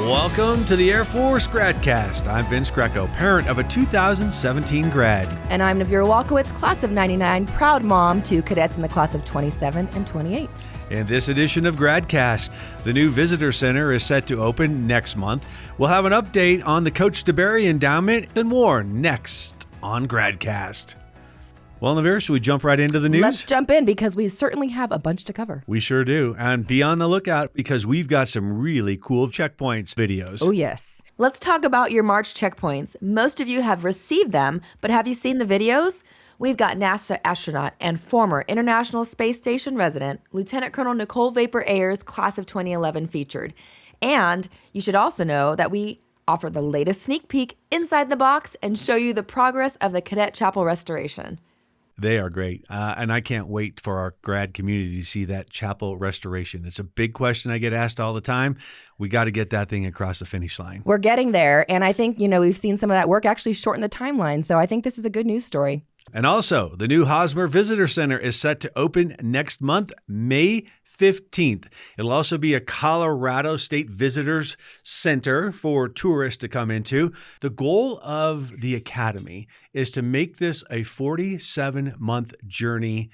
Welcome to the Air Force Gradcast. I'm Vince Greco, parent of a 2017 grad. And I'm Navira Walkowitz, class of 99, proud mom to cadets in the class of 27 and 28. In this edition of Gradcast, the new Visitor Center is set to open next month. We'll have an update on the Coach DeBerry endowment and more next on Gradcast. Well, Navira, should we jump right into the news? Let's jump in because we certainly have a bunch to cover. We sure do. And be on the lookout because we've got some really cool checkpoints videos. Oh, yes. Let's talk about your March checkpoints. Most of you have received them, but have you seen the videos? We've got NASA astronaut and former International Space Station resident, Lieutenant Colonel Nicole Vapor Ayers, class of 2011 featured. And you should also know that we offer the latest sneak peek inside the box and show you the progress of the Cadet Chapel restoration. They are great. And I can't wait for our grad community to see that chapel restoration. It's a big question I get asked all the time. We got to get that thing across the finish line. We're getting there. And I think, we've seen some of that work actually shorten the timeline. So I think this is a good news story. And also, the new Hosmer Visitor Center is set to open next month, May 15th. It'll also be a Colorado State Visitors Center for tourists to come into. The goal of the Academy is to make this a 47-month journey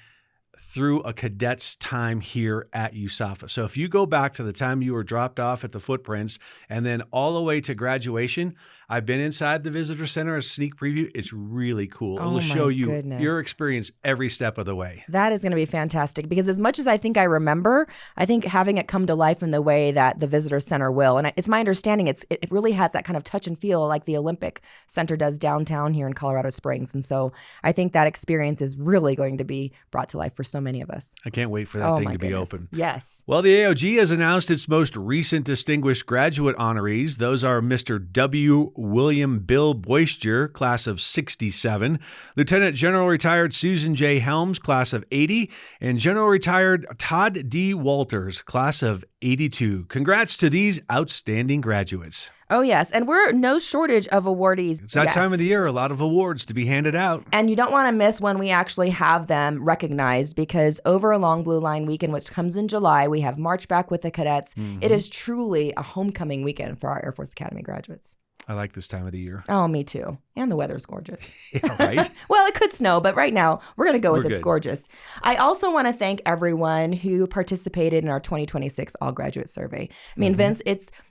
through a cadet's time here at USAFA. So if you go back to the time you were dropped off at the footprints and then all the way to graduation, I've been inside the Visitor Center, a sneak preview. It's really cool. It'll show you your experience every step of the way. That is going to be fantastic because as much as I think I remember, I think having it come to life in the way that the Visitor Center will, and it's my understanding it really has that kind of touch and feel like the Olympic Center does downtown here in Colorado Springs. And so I think that experience is really going to be brought to life for so many of us. I can't wait for that thing to be open. Yes. Well, the AOG has announced its most recent distinguished graduate honorees. Those are Mr. W. William Bill Boister, class of 67, Lieutenant General Retired Susan J. Helms, class of 80, and General Retired Todd D. Walters, class of 82. Congrats to these outstanding graduates. Oh, yes. And we're no shortage of awardees. It's that time of the year, a lot of awards to be handed out. And you don't want to miss when we actually have them recognized because over a Long Blue Line weekend, which comes in July, we have March Back with the Cadets. Mm-hmm. It is truly a homecoming weekend for our Air Force Academy graduates. I like this time of the year. Oh, me too. And the weather's gorgeous. Yeah, right? Well, it could snow, but right now we're going to go with it's good. Gorgeous. I also want to thank everyone who participated in our 2026 All Graduate Survey. I mean, Vince,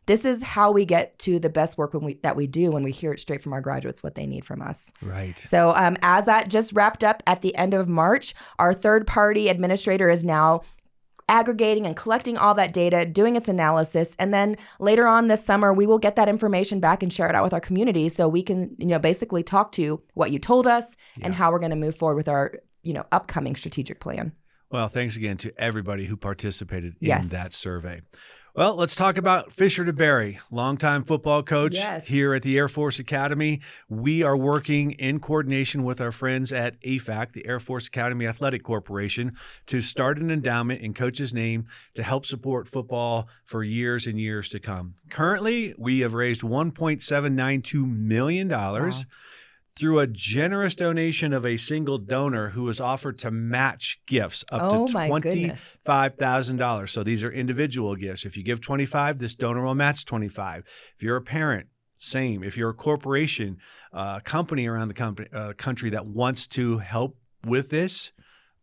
this is how we get to the best work that we do when we hear it straight from our graduates, what they need from us. Right. So as that just wrapped up at the end of March, our third-party administrator is now aggregating and collecting all that data, doing its analysis, and then later on this summer, we will get that information back and share it out with our community so we can, basically talk to what you told us and how we're going to move forward with our, upcoming strategic plan. Well, thanks again to everybody who participated in that survey. Well, let's talk about Fisher DeBerry, longtime football coach here at the Air Force Academy. We are working in coordination with our friends at AFAC, the Air Force Academy Athletic Corporation, to start an endowment in coach's name to help support football for years and years to come. Currently, we have raised $1.792 million. Wow. Through a generous donation of a single donor who was offered to match gifts up to $25,000. So these are individual gifts. If you give $25,000, this donor will match $25,000. If you're a parent, same. If you're a corporation, company around the country that wants to help with this,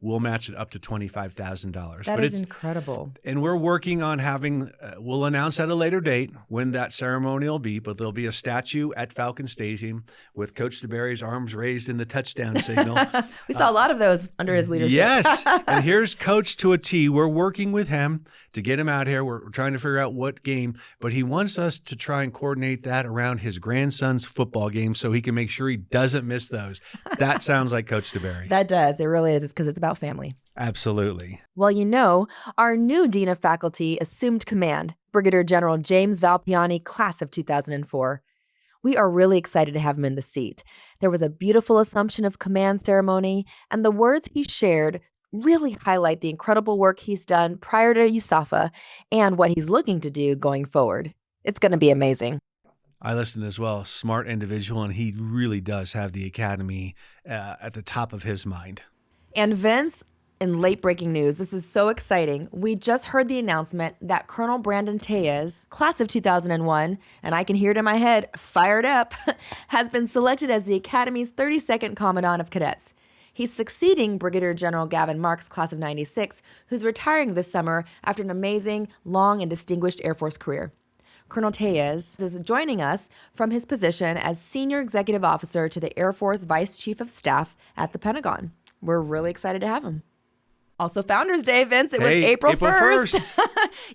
we'll match it up to $25,000. That is incredible. And we're working on having, we'll announce at a later date when that ceremony will be, but there'll be a statue at Falcon Stadium with Coach DeBerry's arms raised in the touchdown signal. We saw a lot of those under his leadership. Yes. And here's Coach to a T. We're working with him to get him out here. We're trying to figure out what game, but he wants us to try and coordinate that around his grandson's football game so he can make sure he doesn't miss those. That sounds like Coach DeBerry. That does. It really is. It's because it's about family. Absolutely. Well, our new Dean of Faculty assumed command, Brigadier General James Valpiani, class of 2004. We are really excited to have him in the seat. There was a beautiful assumption of command ceremony, and the words he shared really highlight the incredible work he's done prior to USAFA and what he's looking to do going forward. It's going to be amazing. I listened as well. Smart individual, and he really does have the academy at the top of his mind. And Vince, In late-breaking news, this is so exciting. We just heard the announcement that Colonel Brandon Tellez, class of 2001, and I can hear it in my head, fired up, has been selected as the Academy's 32nd Commandant of Cadets. He's succeeding Brigadier General Gavin Marks, class of 96, who's retiring this summer after an amazing, long, and distinguished Air Force career. Colonel Tellez is joining us from his position as Senior Executive Officer to the Air Force Vice Chief of Staff at the Pentagon. We're really excited to have him. Also Founders Day, Vince. It was April 1st.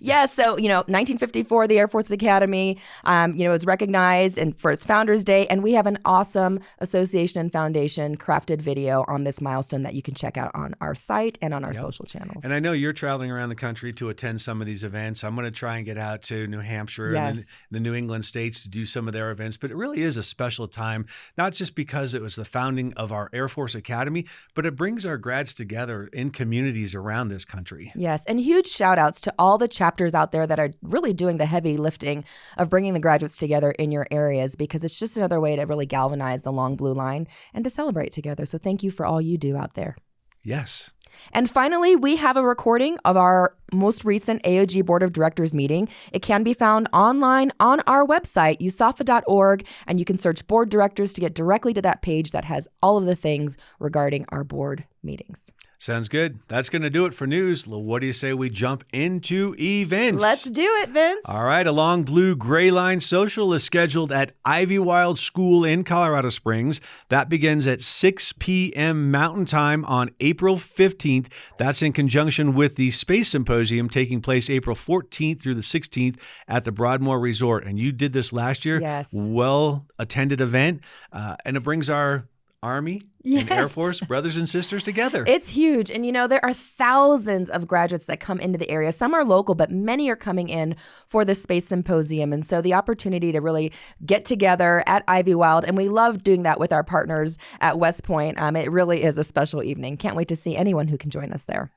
Yes, so, 1954, the Air Force Academy, was recognized and for its Founders Day, and we have an awesome association and foundation crafted video on this milestone that you can check out on our site and on our social channels. And I know you're traveling around the country to attend some of these events. I'm going to try and get out to New Hampshire and the New England states to do some of their events, but it really is a special time, not just because it was the founding of our Air Force Academy, but it brings our grads together in communities around this country. Yes, and huge shout outs to all the chapters out there that are really doing the heavy lifting of bringing the graduates together in your areas, because it's just another way to really galvanize the long blue line and to celebrate together. So thank you for all you do out there. Yes. And finally, we have a recording of our most recent AOG Board of Directors meeting. It can be found online on our website, usafa.org, and you can search Board Directors to get directly to that page that has all of the things regarding our board meetings. Sounds good. That's going to do it for news. What do you say we jump into events? Let's do it, Vince. All right. A Long Blue Gray Line Social is scheduled at Ivy Wild School in Colorado Springs. That begins at 6 p.m. Mountain Time on April 15th. That's in conjunction with the Space Symposium taking place April 14th through the 16th at the Broadmoor Resort. And you did this last year. Yes. Well-attended event. And it brings our Army and Air Force brothers and sisters together. It's huge. And, there are thousands of graduates that come into the area. Some are local, but many are coming in for the Space Symposium. And so the opportunity to really get together at Ivy Wild, and we love doing that with our partners at West Point. It really is a special evening. Can't wait to see anyone who can join us there.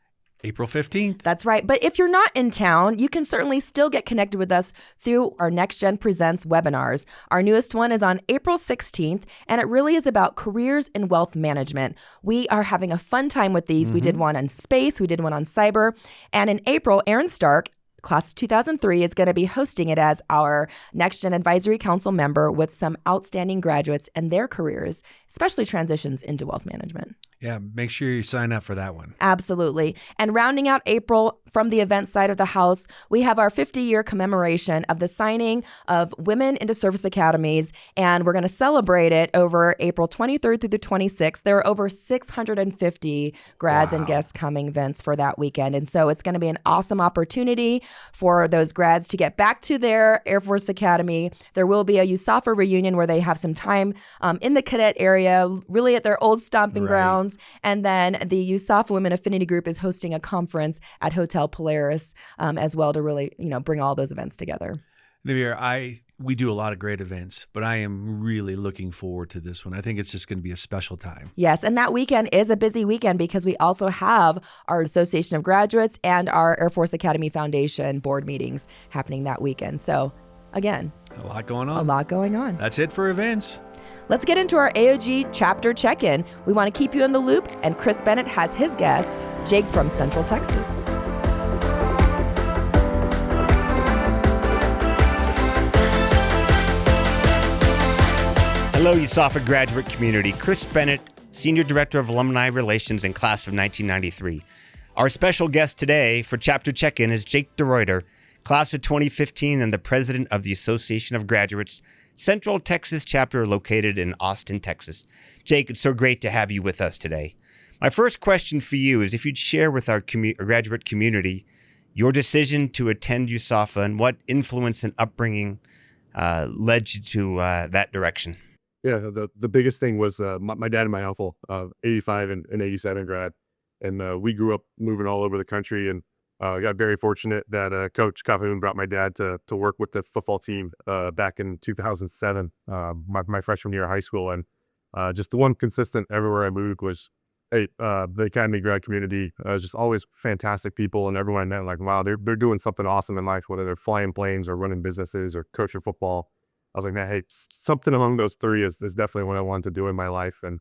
April 15th. That's right. But if you're not in town, you can certainly still get connected with us through our Next Gen Presents webinars. Our newest one is on April 16th, and it really is about careers in wealth management. We are having a fun time with these. We did one on space. We did one on cyber. And in April, Aaron Stark, Class 2003, is going to be hosting it as our Next Gen Advisory Council member with some outstanding graduates and their careers, especially transitions into wealth management. Yeah, make sure you sign up for that one. Absolutely. And rounding out April from the event side of the house, we have our 50-year commemoration of the signing of Women into Service Academies, and we're going to celebrate it over April 23rd through the 26th. There are over 650 grads and guests coming, Vince, for that weekend. And so it's going to be an awesome opportunity for those grads to get back to their Air Force Academy. There will be a USAFA reunion where they have some time in the cadet area, really at their old stomping grounds. And then the USAFA Women Affinity Group is hosting a conference at Hotel Polaris as well to really, bring all those events together. Naveer, we do a lot of great events, but I am really looking forward to this one. I think it's just going to be a special time. Yes, and that weekend is a busy weekend because we also have our Association of Graduates and our Air Force Academy Foundation board meetings happening that weekend. So, again, a lot going on. A lot going on. That's it for events. Let's get into our AOG chapter check-in. We want to keep you in the loop, and Chris Bennett has his guest, Jake from Central Texas. Hello, USAFA graduate community. Chris Bennett, Senior Director of Alumni Relations in Class of 1993. Our special guest today for Chapter Check-In is Jake DeReuter, Class of 2015 and the President of the Association of Graduates, Central Texas Chapter located in Austin, Texas. Jake, it's so great to have you with us today. My first question for you is if you'd share with our graduate community your decision to attend USAFA and what influence and upbringing led you to that direction. Yeah, the biggest thing was my dad and my uncle, 85 and 87 grad. And we grew up moving all over the country and got very fortunate that Coach Calhoun brought my dad to work with the football team back in 2007, my freshman year of high school. And just the one consistent everywhere I moved was, the Academy grad community is just always fantastic people. And everyone I met, like, wow, they're doing something awesome in life, whether they're flying planes or running businesses or coaching football. I was like, man, hey, something among those three is definitely what I wanted to do in my life. And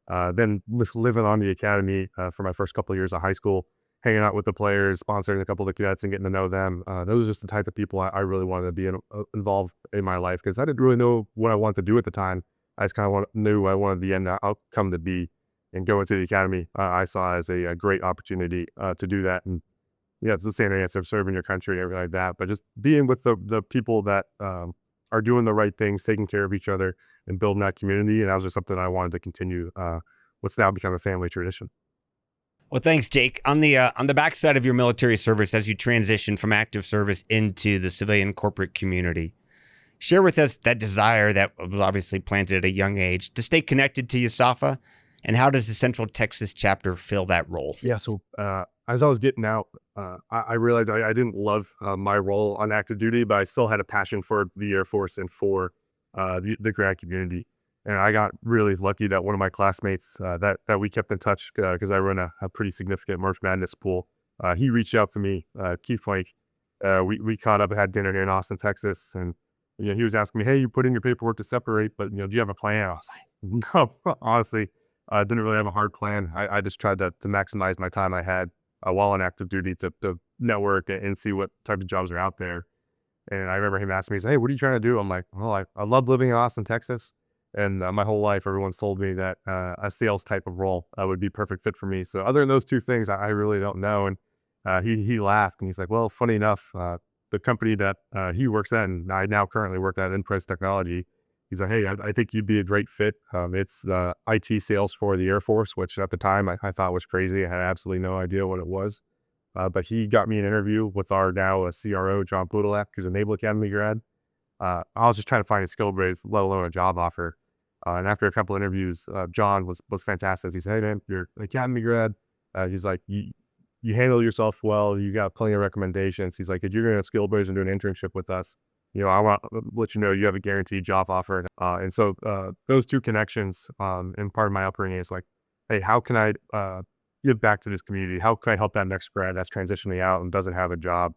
Then living on the academy for my first couple of years of high school, hanging out with the players, sponsoring a couple of the cadets and getting to know them. Those are just the type of people I really wanted to be involved in my life, because I didn't really know what I wanted to do at the time. I just kind of knew I wanted the end outcome to be, and going to the academy I saw as a great opportunity to do that. And yeah, it's the same answer of serving your country and everything like that, but just being with the people that are doing the right things, taking care of each other, and building that community. And that was just something I wanted to continue. What's now become a family tradition. Well, thanks, Jake. On the backside of your military service, as you transition from active service into the civilian corporate community, share with us that desire that was obviously planted at a young age to stay connected to USAFA, and how does the Central Texas chapter fill that role? Yeah, so as I was getting out, I realized I didn't love my role on active duty, but I still had a passion for the Air Force and for the grad community. And I got really lucky that one of my classmates that we kept in touch, because I run a pretty significant March Madness pool. He reached out to me, Keith Flake. We caught up and had dinner here in Austin, Texas. And he was asking me, hey, you put in your paperwork to separate, but do you have a plan? I was like, no, honestly, I didn't really have a hard plan. I just tried to maximize my time I had while on active duty to network and see what type of jobs are out there. And I remember him asking me, hey, what are you trying to do? I'm like, well, I love living in Austin, Texas. And my whole life, everyone's told me that a sales type of role would be perfect fit for me. So other than those two things, I really don't know. And he laughed and he's like, well, funny enough, the company that he works at, and I now currently work at, Impress Technology, he's like, hey, I think you'd be a great fit. It's the IT sales for the Air Force, which at the time I thought was crazy. I had absolutely no idea what it was. But he got me an interview with our now CRO, John Budalak, who's a Naval Academy grad. I was just trying to find a skill base, let alone a job offer. And after a couple of interviews, John was fantastic. He said, hey, man, you're an Academy grad. He's like, you handle yourself well. You got plenty of recommendations. He's like, if you're going to skill base and do an internship with us, I want to let you know you have a guaranteed job offer. And so those two connections, and part of my upbringing is like, hey, how can I give back to this community? How can I help that next grad that's transitioning out and doesn't have a job?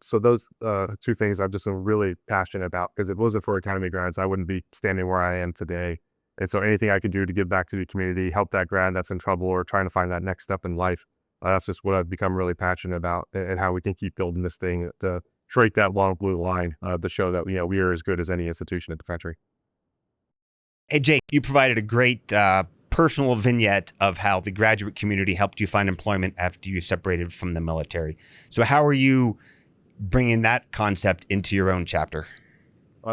So those two things I've just been really passionate about, because if it wasn't for Academy grads, I wouldn't be standing where I am today. And so anything I could do to give back to the community, help that grad that's in trouble or trying to find that next step in life, that's just what I've become really passionate about, and how we can keep building this thing to strike that long blue line to show that we are as good as any institution in the country. Hey, Jake, you provided a great personal vignette of how the graduate community helped you find employment after you separated from the military. So how are you bringing that concept into your own chapter?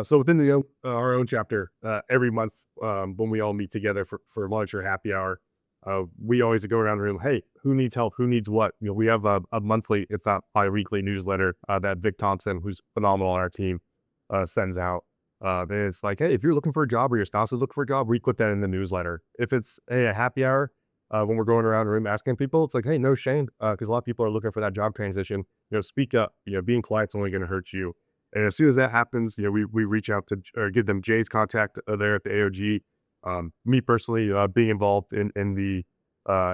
So within our own chapter, every month when we all meet together for lunch or happy hour, we always go around the room, hey, who needs help? Who needs what? We have a monthly, if not bi-weekly newsletter that Vic Thompson, who's phenomenal on our team, sends out. And it's like, hey, if you're looking for a job or your spouse is looking for a job, we put that in the newsletter. If it's a happy hour, when we're going around the room asking people, it's like, hey, no shame, because a lot of people are looking for that job transition. Speak up. Being quiet's only going to hurt you. And as soon as that happens, we reach out to or give them Jay's contact there at the AOG. Me personally, being involved in the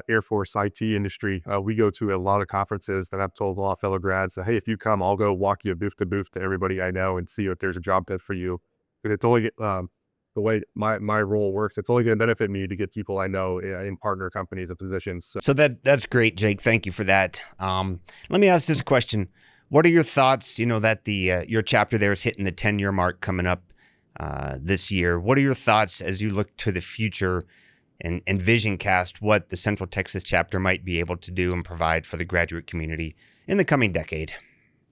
Air Force IT industry, we go to a lot of conferences that I've told a lot of fellow grads that, hey, if you come, I'll go walk you booth to booth to everybody I know and see if there's a job fit for you. But it's only the way my role works, it's only going to benefit me to get people I know in partner companies and positions. So that's great, Jake. Thank you for that. Let me ask this question. What are your thoughts, that your chapter there is hitting the 10-year mark coming up this year? What are your thoughts as you look to the future and vision cast what the Central Texas chapter might be able to do and provide for the graduate community in the coming decade?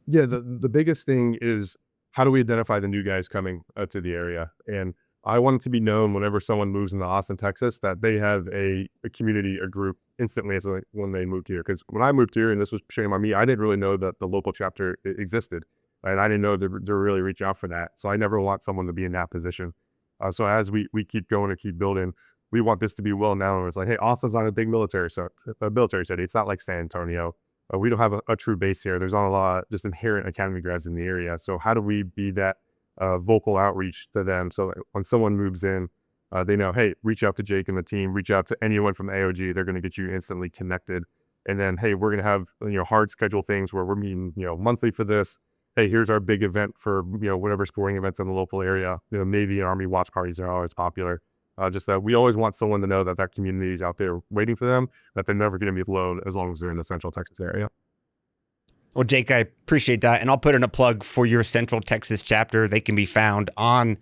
Yeah, the biggest thing is, how do we identify the new guys coming to the area? And I want it to be known whenever someone moves into Austin, Texas, that they have a community, a group instantly as when they moved here. Because when I moved here, and this was shame on me, I didn't really know that the local chapter existed. And I didn't know to really reach out for that. So I never want someone to be in that position. So as we keep going and keep building, we want this to be well known. It's like, hey, Austin's not a big military city. It's not like San Antonio. We don't have a true base here. There's not a lot of just inherent Academy grads in the area. So how do we be that vocal outreach to them, so that when someone moves in, they know, hey, reach out to Jake and the team, reach out to anyone from AOG. They're going to get you instantly connected. And then, hey, we're going to have hard schedule things where we're meeting monthly for this. Hey, here's our big event for whatever sporting events in the local area. Navy and Army watch parties are always popular. Just that we always want someone to know that that community is out there waiting for them, that they're never going to be alone as long as they're in the Central Texas area. Well, Jake, I appreciate that. And I'll put in a plug for your Central Texas chapter. They can be found on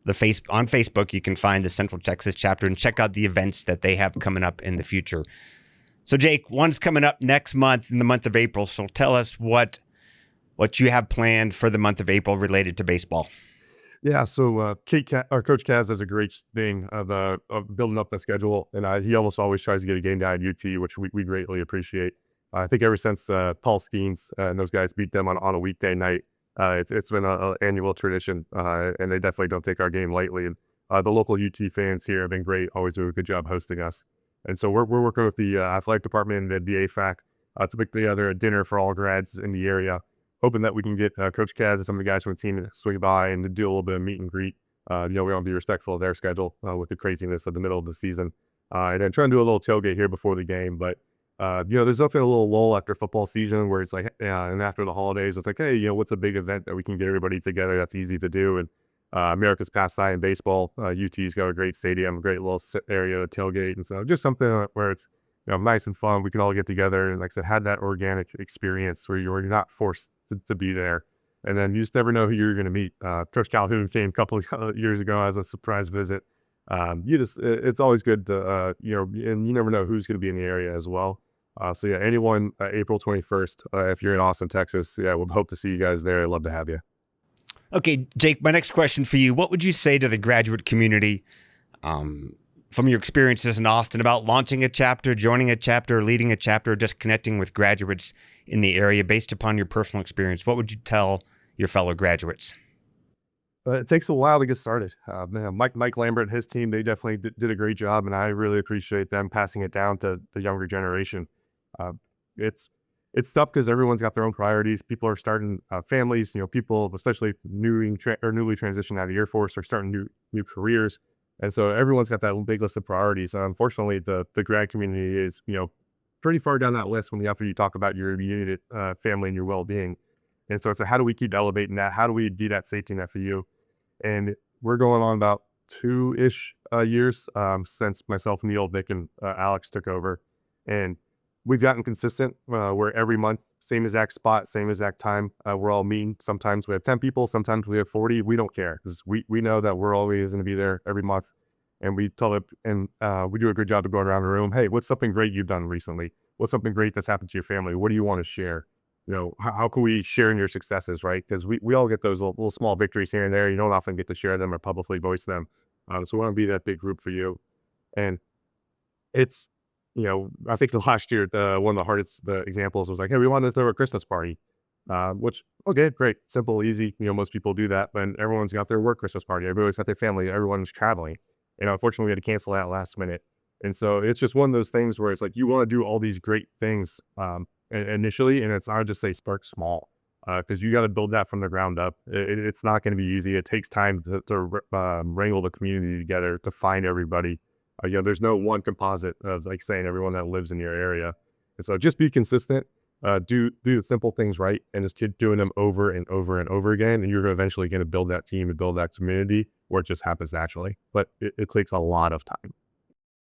Facebook. You can find the Central Texas chapter and check out the events that they have coming up in the future. So, Jake, one's coming up next month in the month of April. So tell us what you have planned for the month of April related to baseball. Yeah, so Coach Kaz does a great thing of building up the schedule, and he almost always tries to get a game down at UT, which we greatly appreciate. I think ever since Paul Skeens and those guys beat them on a weekday night, it's been an annual tradition, and they definitely don't take our game lightly. And the local UT fans here have been great, always do a good job hosting us. And so we're working with the athletic department and the AFAC to put together a dinner for all grads in the area, hoping that we can get Coach Kaz and some of the guys from the team to swing by and to do a little bit of meet and greet. We want to be respectful of their schedule with the craziness of the middle of the season. And then try and do a little tailgate here before the game. But, there's definitely a little lull after football season where it's like, and after the holidays, it's like, hey, what's a big event that we can get everybody together that's easy to do? And America's pastime in baseball. UT's got a great stadium, a great little area to tailgate. And so just something where it's nice and fun. We can all get together and, like I said, had that organic experience where you're not forced to be there. And then you just never know who you're going to meet. Coach Calhoun came a couple of years ago as a surprise visit. It's always good to, and you never know who's going to be in the area as well. So yeah, anyone April 21st, if you're in Austin, Texas, we'll hope to see you guys there. I'd love to have you. Okay, Jake, my next question for you, what would you say to the graduate community from your experiences in Austin about launching a chapter, joining a chapter, leading a chapter, just connecting with graduates in the area based upon your personal experience? What would you tell your fellow graduates? It takes a while to get started. Mike Lambert and his team, they definitely did a great job, and I really appreciate them passing it down to the younger generation. It's tough because everyone's got their own priorities. People are starting families. People, especially newly transitioned out of the Air Force, are starting new careers, and so everyone's got that big list of priorities. Unfortunately, the grad community is pretty far down that list after you talk about your immediate family and your well-being. And so it's how do we keep elevating that? How do we be that safety net for you? And we're going on about 2-ish years since myself, Neil, Vic, and Alex took over. And we've gotten consistent where every month, same exact spot, same exact time, we're all meeting. Sometimes we have 10 people, sometimes we have 40. We don't care because we know that we're always going to be there every month. And we tell it, and we do a good job of going around the room. Hey, what's something great you've done recently? What's something great that's happened to your family? What do you want to share? How can we share in your successes, right? Because we all get those little small victories here and there. You don't often get to share them or publicly voice them. So we want to be that big group for you. And it's, I think the last year, one of the hardest examples was like, hey, we wanted to throw a Christmas party, which, okay, great, simple, easy. Most people do that, but everyone's got their work Christmas party. Everybody's got their family. Everyone's traveling. Unfortunately, we had to cancel that last minute. And so it's just one of those things where it's like, you want to do all these great things initially, and I would just say start small because you got to build that from the ground up. It's not going to be easy. It takes time to wrangle the community together, to find everybody. There's no one composite of like saying everyone that lives in your area. And so just be consistent, do the simple things right, and just keep doing them over and over and over again. And you're eventually going to build that team and build that community where it just happens naturally. But it takes a lot of time.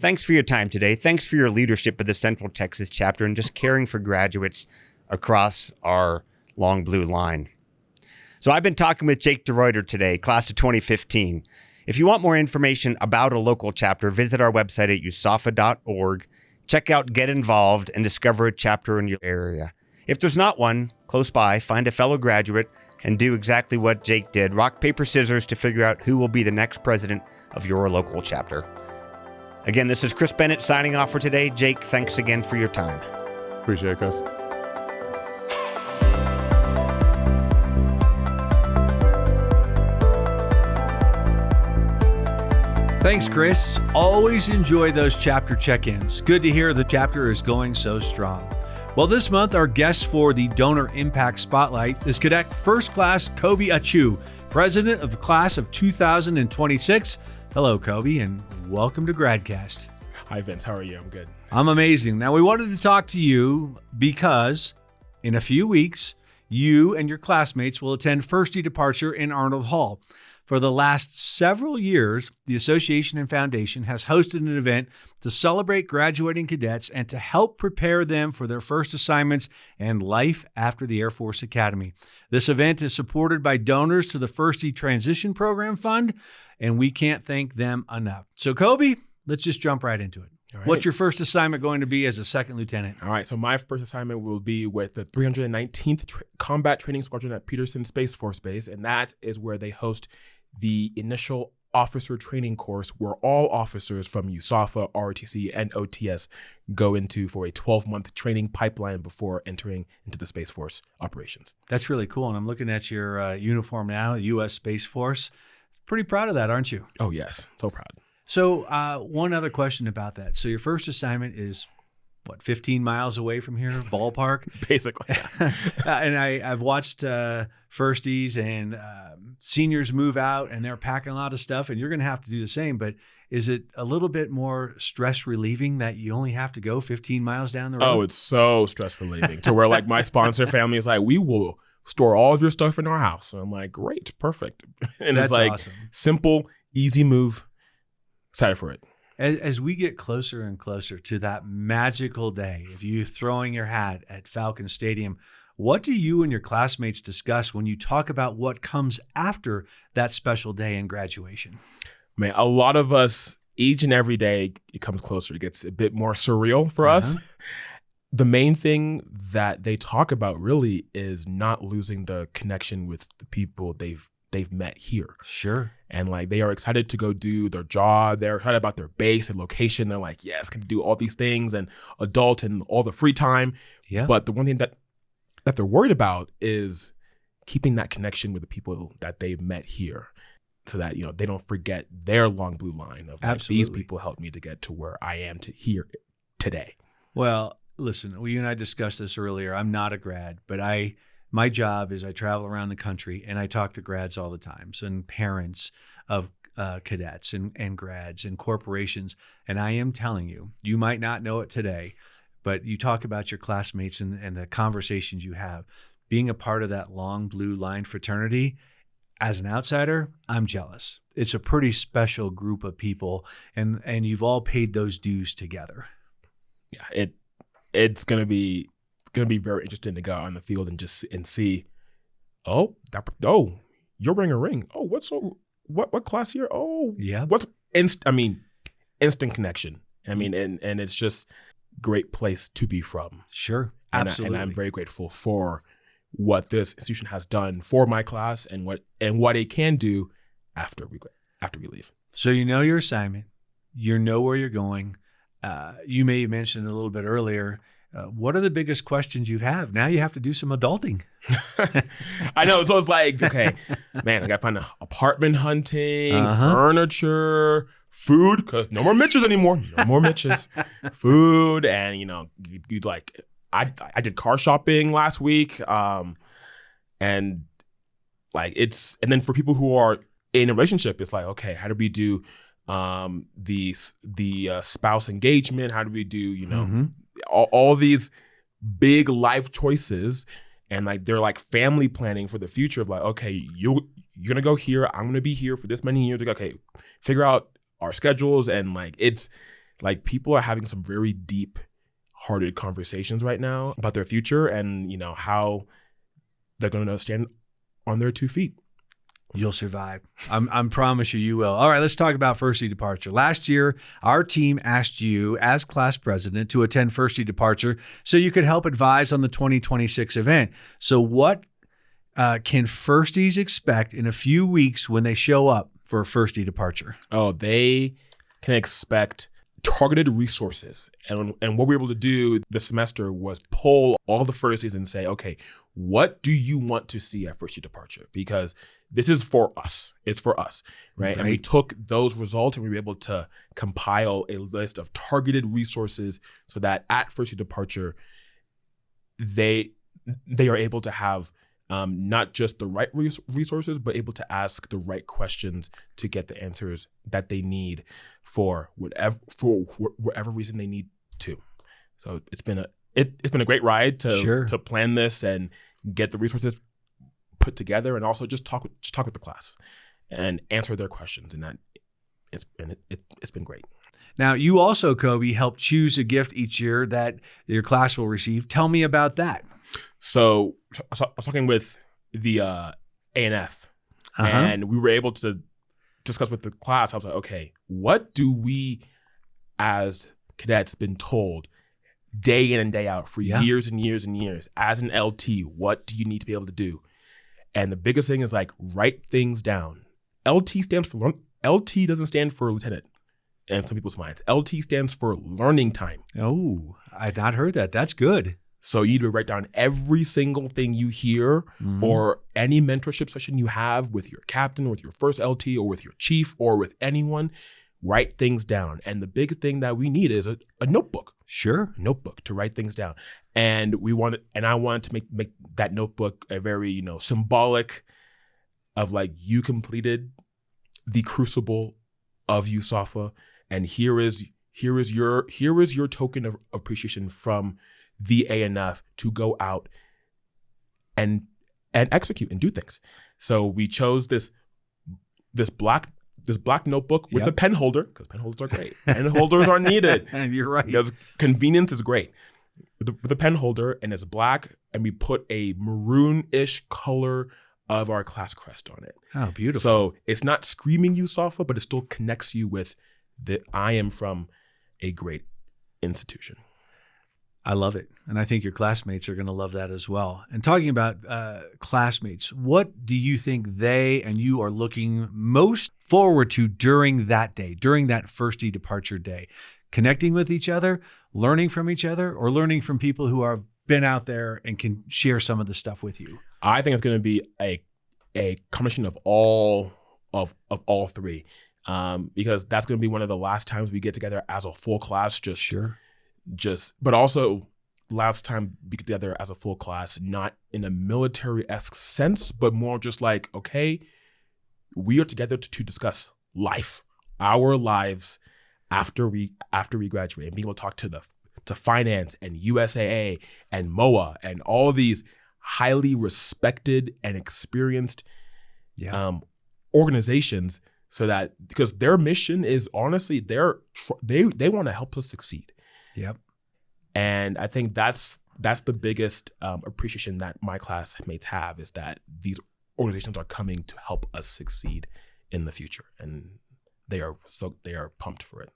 Thanks for your time today. Thanks for your leadership of the Central Texas chapter and just caring for graduates across our long blue line. So I've been talking with Jake DeReuter today, class of 2015. If you want more information about a local chapter, visit our website at usafa.org. Check out Get Involved and discover a chapter in your area. If there's not one close by, find a fellow graduate and do exactly what Jake did. Rock, paper, scissors to figure out who will be the next president of your local chapter. Again, this is Chris Bennett signing off for today. Jake, thanks again for your time. Appreciate it, Chris. Thanks, Chris. Always enjoy those chapter check-ins. Good to hear the chapter is going so strong. Well, this month, our guest for the Donor Impact Spotlight is Cadet First Class Kobe Achu, president of the class of 2026. Hello, Kobe, and welcome to Gradcast. Hi, Vince. How are you? I'm good. I'm amazing. Now, we wanted to talk to you because in a few weeks, you and your classmates will attend First Departure in Arnold Hall. For the last several years, the association and foundation has hosted an event to celebrate graduating cadets and to help prepare them for their first assignments and life after the Air Force Academy. This event is supported by donors to the First E Transition Program Fund, and we can't thank them enough. So, Kobe, let's just jump right into it. Right. What's your first assignment going to be as a second lieutenant? All right, so my first assignment will be with the 319th Combat Training Squadron at Peterson Space Force Base, and that is where they host the initial officer training course where all officers from USAFA, ROTC, and OTS go into for a 12-month training pipeline before entering into the Space Force operations. That's really cool, and I'm looking at your uniform now, U.S. Space Force. Pretty proud of that, aren't you? Oh, yes, so proud. So one other question about that. So your first assignment is, 15 miles away from here, ballpark? Basically. And I've watched firsties and seniors move out, and they're packing a lot of stuff, and you're going to have to do the same. But is it a little bit more stress relieving that you only have to go 15 miles down the road? Oh, it's so stress relieving to where like my sponsor family is like, we will store all of your stuff in our house. And I'm like, great, perfect. And That's it's like awesome. Simple, easy move. Excited for it. As we get closer and closer to that magical day of you throwing your hat at Falcon Stadium, what do you and your classmates discuss when you talk about what comes after that special day in graduation? Man, a lot of us, each and every day it comes closer. It gets a bit more surreal for us. The main thing that they talk about really is not losing the connection with the people they've met here. Sure. And like they are excited to go do their job. They're excited about their base and location. They're like, yes, can do all these things and adult and all the free time. Yeah. But the one thing that they're worried about is keeping that connection with the people that they've met here, so that they don't forget their long blue line of like, these people helped me to get to where I am here today. Well, listen, you and I discussed this earlier. I'm not a grad, but my job is I travel around the country and I talk to grads all the time, and parents of cadets and grads and corporations. And I am telling you, you might not know it today, but you talk about your classmates and the conversations you have. Being a part of that long blue line fraternity, as an outsider, I'm jealous. It's a pretty special group of people, and you've all paid those dues together. Yeah, it's gonna be very interesting to go out on the field and see, you're wearing a ring. Oh, what class here? Oh, yeah. Instant connection. And it's just great place to be from. Sure, absolutely. And I'm very grateful for what this institution has done for my class and what it can do after we leave. So you know your assignment, you know where you're going. You may have mentioned a little bit earlier. What are the biggest questions you have? Now you have to do some adulting. I know. So it's like, okay, man, I got to find an apartment hunting, furniture, food, because no more Mitches anymore. No more Mitches. Food. And, you'd like, I did car shopping last week. And like and then for people who are in a relationship, it's like, okay, how do we do the spouse engagement? How do we do, all these big life choices, and like they're like family planning for the future of like, okay, you're gonna go here, I'm gonna be here for this many years. Like, okay, figure out our schedules. And like it's like people are having some very deep hearted conversations right now about their future and how they're gonna stand on their 2 feet. You'll survive. I'm promise you will. All right, let's talk about First E Departure. Last year, our team asked you as class president to attend First E Departure so you could help advise on the 2026 event. So what can Firsties expect in a few weeks when they show up for First E Departure? Oh, they can expect targeted resources. And what we were able to do this semester was poll all the firsties and say, okay, what do you want to see at First E Departure? Because this is for us. It's for us, right? And we took those results and we were able to compile a list of targeted resources so that at First E Departure, they are able to have not just the right resources, but able to ask the right questions to get the answers that they need for whatever reason they need to. So it's been a great ride to plan this and get the resources put together, and also just talk with the class and answer their questions. And that it's been great. Now, you also, Kobe, help choose a gift each year that your class will receive. Tell me about that. So I was talking with the A&F, and we were able to discuss with the class. I was like, okay, what do we as cadets been told day in and day out for years and years and years? As an LT, what do you need to be able to do? And the biggest thing is like, write things down. LT doesn't stand for lieutenant in some people's minds. LT stands for learning time. Oh, I'd not heard that. That's good. So you need to write down every single thing you hear or any mentorship session you have with your captain, with your first LT, or with your chief, or with anyone. Write things down. And the big thing that we need is a notebook. Sure. A notebook to write things down. And I wanted to make that notebook a very, symbolic of like, you completed the crucible of USAFA, and here is your token of appreciation from the A&F to go out and execute and do things. So we chose this black notebook with a pen holder, because pen holders are great. Pen holders are needed. And you're right. Because convenience is great. With a pen holder, and it's black, and we put a maroon-ish color of our class crest on it. Oh, beautiful. So it's not screaming USAFA, but it still connects you with that I am from a great institution. I love it. And I think your classmates are going to love that as well. And talking about classmates, what do you think they and you are looking most forward to during that day, during that first departure day? Connecting with each other, learning from each other, or learning from people who have been out there and can share some of the stuff with you? I think it's going to be a combination of all three, because that's going to be one of the last times we get together as a full class. But also last time we get together as a full class, not in a military-esque sense, but more just like, okay, we are together to discuss life, our lives after we graduate, and being able to talk to finance and USAA and MOA and all these highly respected and experienced organizations, so that, because their mission is honestly they want to help us succeed. Yep. And I think that's the biggest appreciation that my classmates have, is that these organizations are coming to help us succeed in the future, and they are pumped for it.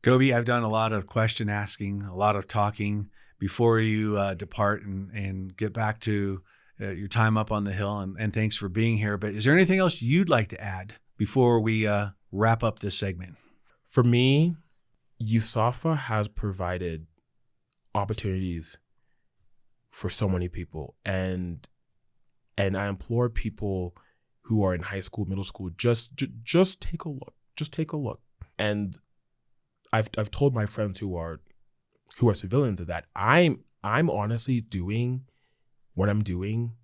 Kobe, I've done a lot of question asking, a lot of talking before you depart and get back to your time up on the Hill, and thanks for being here. But is there anything else you'd like to add before we wrap up this segment? For me, USAFA has provided opportunities for so many people, and I implore people who are in high school, middle school, just take a look. Just take a look. And I've told my friends who are civilians that I'm honestly doing what I'm doing,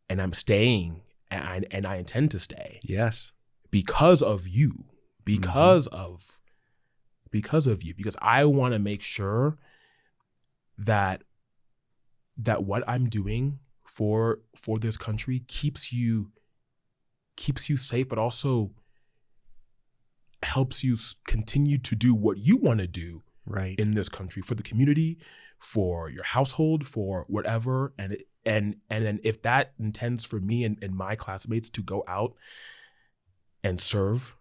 and I'm staying, and I intend to stay. Yes. Because of you. Because of you. Because I want to make sure that what I'm doing for this country keeps you safe, but also helps you continue to do what you want to do in this country, for the community, for your household, for whatever. And then if that intends for me and my classmates to go out and serve,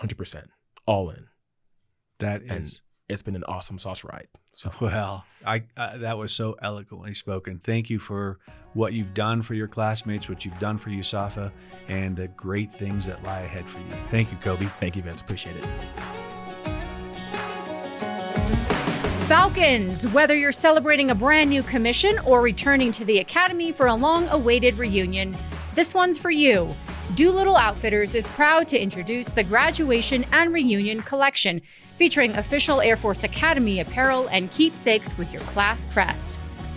100%, all in. And it's been an awesome sauce ride. So. Well, that was so eloquently spoken. Thank you for what you've done for your classmates, what you've done for USAFA, and the great things that lie ahead for you. Thank you, Kobe. Thank you, Vince. Appreciate it. Falcons, whether you're celebrating a brand new commission or returning to the academy for a long-awaited reunion, this one's for you. Doolittle Outfitters is proud to introduce the Graduation and Reunion Collection, featuring official Air Force Academy apparel and keepsakes with your class crest.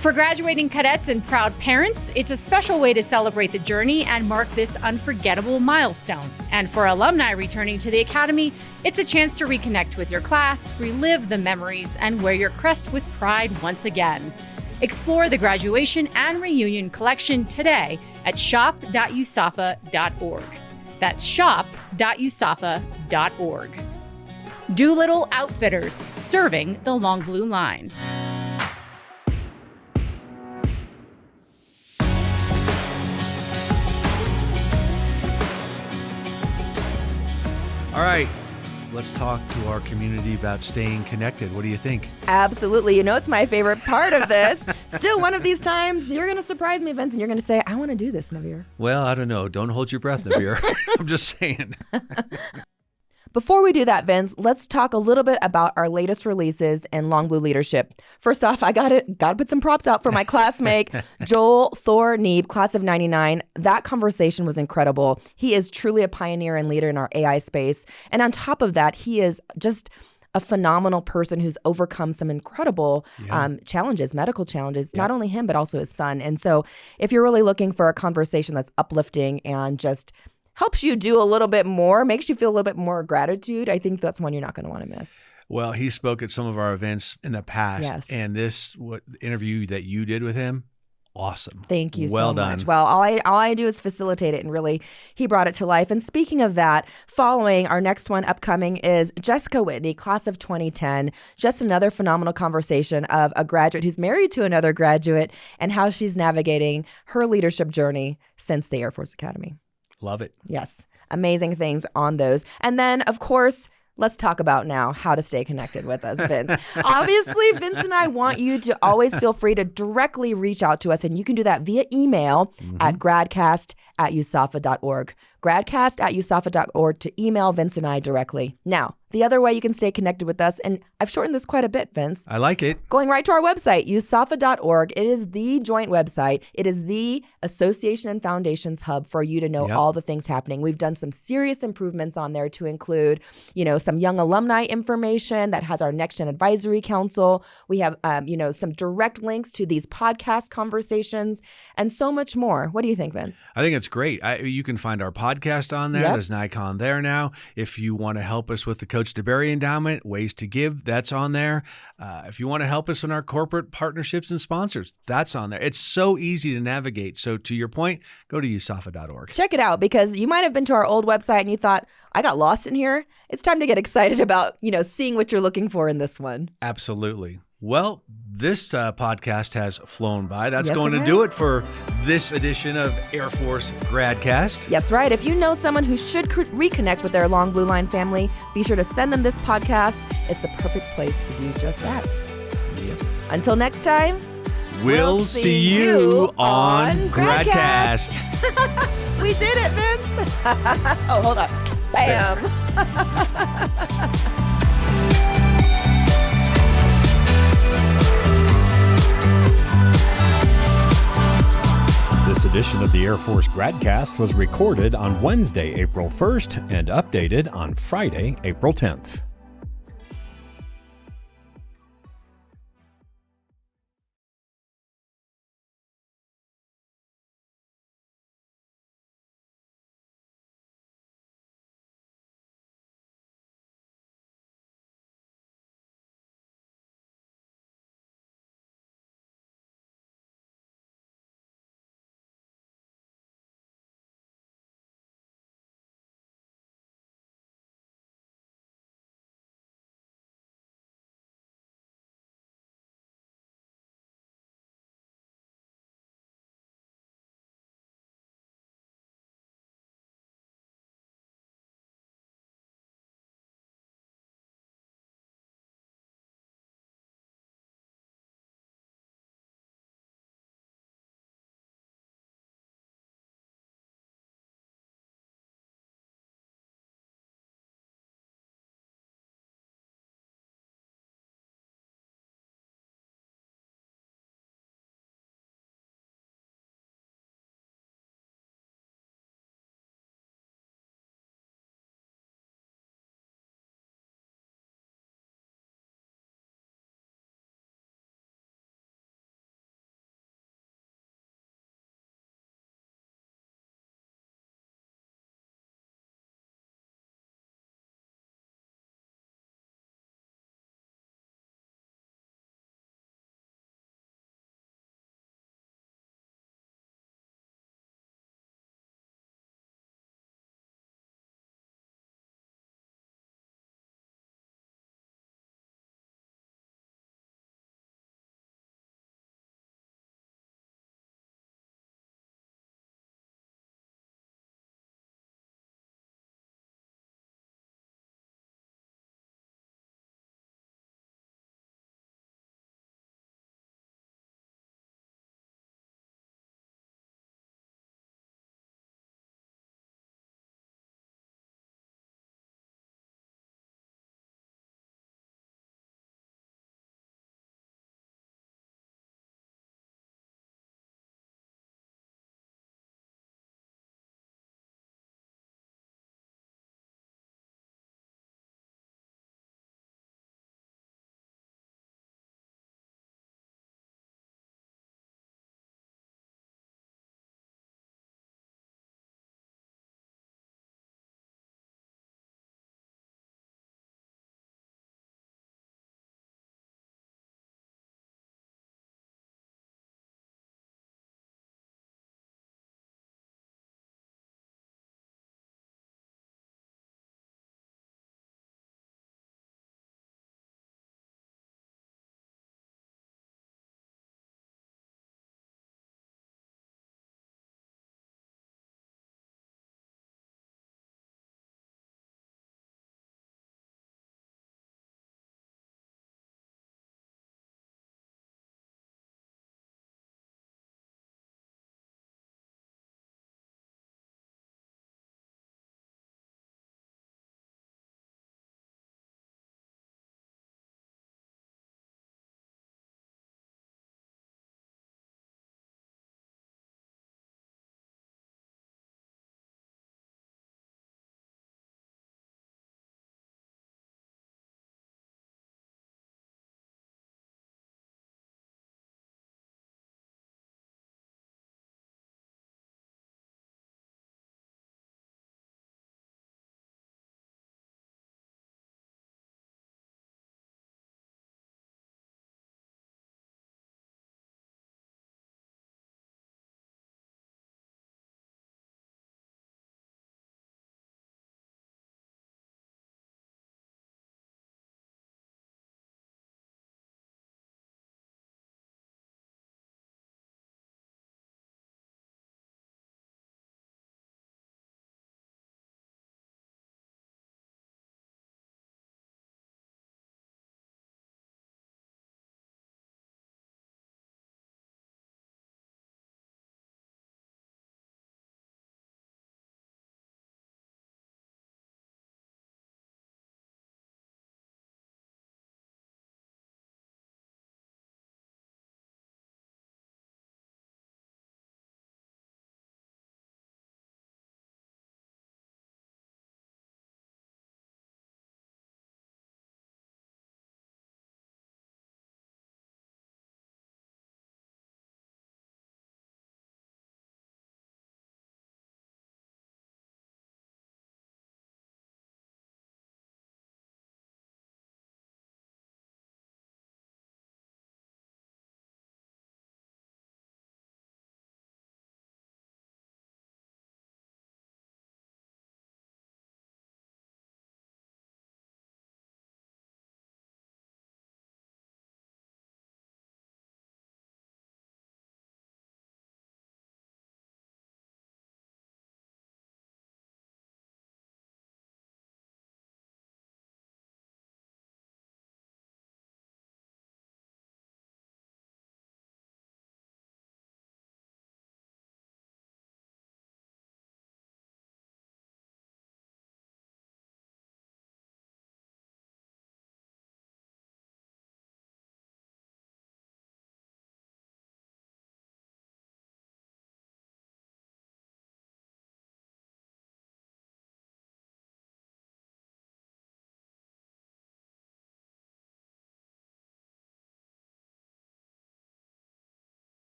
For graduating cadets and proud parents, it's a special way to celebrate the journey and mark this unforgettable milestone. And for alumni returning to the academy, it's a chance to reconnect with your class, relive the memories, and wear your crest with pride once again. Explore the graduation and reunion collection today at shop.usafa.org. That's shop.usafa.org. Doolittle Outfitters, serving the Long Blue Line. All right, let's talk to our community about staying connected. What do you think? Absolutely. You know, it's my favorite part of this. Still, one of these times, you're going to surprise me, Vince, and you're going to say, I want to do this, Navir. Well, I don't know. Don't hold your breath, Navir. I'm just saying. Before we do that, Vince, let's talk a little bit about our latest releases in Long Blue leadership. First off, I got to put some props out for my classmate, Joel Thor Neeb, class of 99. That conversation was incredible. He is truly a pioneer and leader in our AI space. And on top of that, he is just a phenomenal person who's overcome some incredible challenges, medical challenges, not only him, but also his son. And so if you're really looking for a conversation that's uplifting and just helps you do a little bit more, makes you feel a little bit more gratitude, I think that's one you're not going to want to miss. Well, he spoke at some of our events in the past. Yes. And this interview that you did with him, awesome. Thank you well so done. much. Well, all I do is facilitate it, and really, he brought it to life. And speaking of that, following our next one upcoming is Jessica Whitney, class of 2010. Just another phenomenal conversation of a graduate who's married to another graduate and how she's navigating her leadership journey since the Air Force Academy. Love it. Yes. Amazing things on those. And then, of course, let's talk about now how to stay connected with us, Vince. Obviously, Vince and I want you to always feel free to directly reach out to us. And you can do that via email at gradcast@usafa.org. Gradcast@usafa.org to email Vince and I directly. Now, the other way you can stay connected with us, and I've shortened this quite a bit, Vince. I like it. Going right to our website, usafa.org. It is the joint website. It is the Association and Foundations hub for you to know all the things happening. We've done some serious improvements on there to include, some young alumni information that has our Next Gen Advisory Council. We have, some direct links to these podcast conversations and so much more. What do you think, Vince? I think it's great. You can find our podcast on there. There's an icon there now. If you want to help us with the Coach DeBerry Endowment, ways to give, that's on there. If you want to help us in our corporate partnerships and sponsors, that's on there. It's so easy to navigate. So to your point, go to usafa.org. Check it out, because you might have been to our old website and you thought, I got lost in here. It's time to get excited about, seeing what you're looking for in this one. Absolutely. Well, this podcast has flown by. That's going to do it for this edition of Air Force Gradcast. That's right. If you know someone who should reconnect with their Long Blue Line family, be sure to send them this podcast. It's the perfect place to do just that. Yep. Until next time, we'll see you on Gradcast. We did it, Vince. Oh, hold on. Bam. This edition of the Air Force Gradcast was recorded on Wednesday, April 1st, and updated on Friday, April 10th.